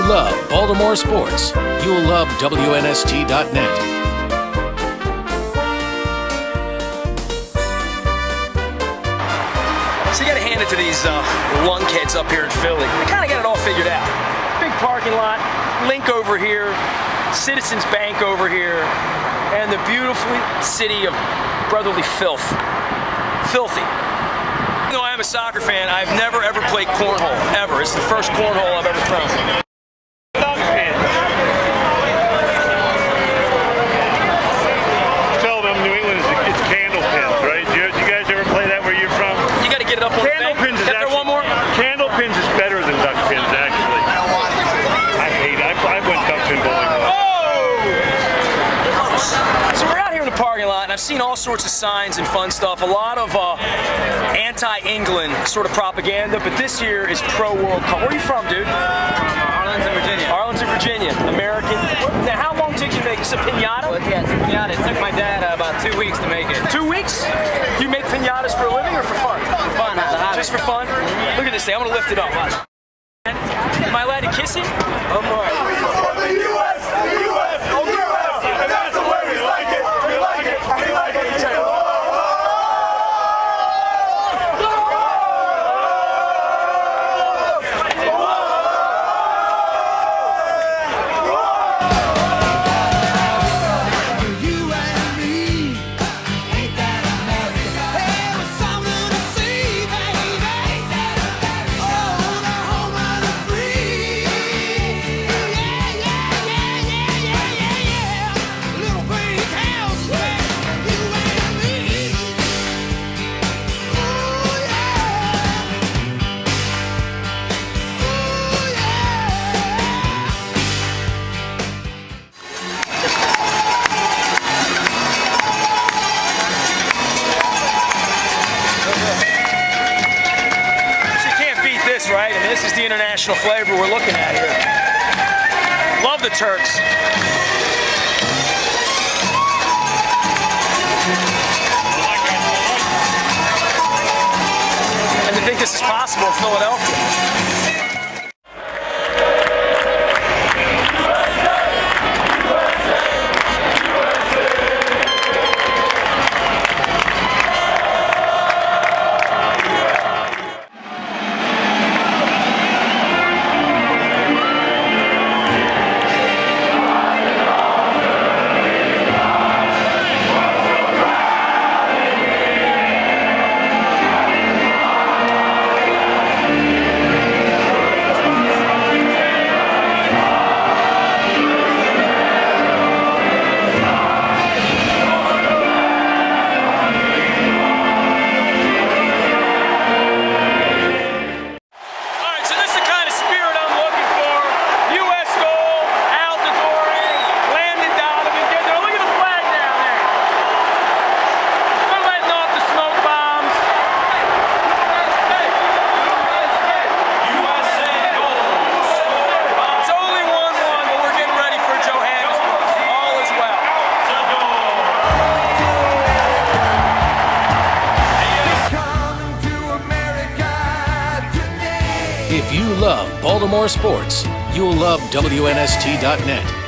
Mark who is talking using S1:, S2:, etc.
S1: love Baltimore sports, you'll love WNST.net.
S2: So you got to hand it to these lunkheads up here in Philly. They kind of got it all figured out. Big parking lot, Link over here, Citizens Bank over here, and the beautiful city of brotherly filth. Filthy. Even though I am a soccer fan, I've never ever played cornhole, ever. It's the first cornhole I've ever thrown.
S3: Tell them New England it's candle pins, right? Do you guys ever play that where you're from?
S2: You got to get it up on
S3: candle
S2: the
S3: pins. Is actually,
S2: one more?
S3: Candle pins is better than duck pins, actually. I hate it. I went duck pin bowling.
S2: So we're out here in the parking lot, and I've seen all sorts of signs and fun stuff. A lot of anti-England sort of propaganda, but this year is pro-World Cup. Where are you from, dude?
S4: Arlington, Virginia.
S2: Arlington, Virginia. American. Now, how long did you make? It's a pinata?
S4: Well, yeah, it's a pinata. It took my dad about 2 weeks to make it.
S2: 2 weeks? You make pinatas for a living or for fun?
S4: For fun, as a hobby.
S2: Just for fun? Look at this thing. I'm going to lift it up. Watch. Am I allowed to kiss it?
S4: Oh, boy.
S2: Right? I mean, this is the international flavor we're looking at here. Love the Turks. And to think this is possible in Philadelphia.
S1: If you love Baltimore sports, you'll love WNST.net.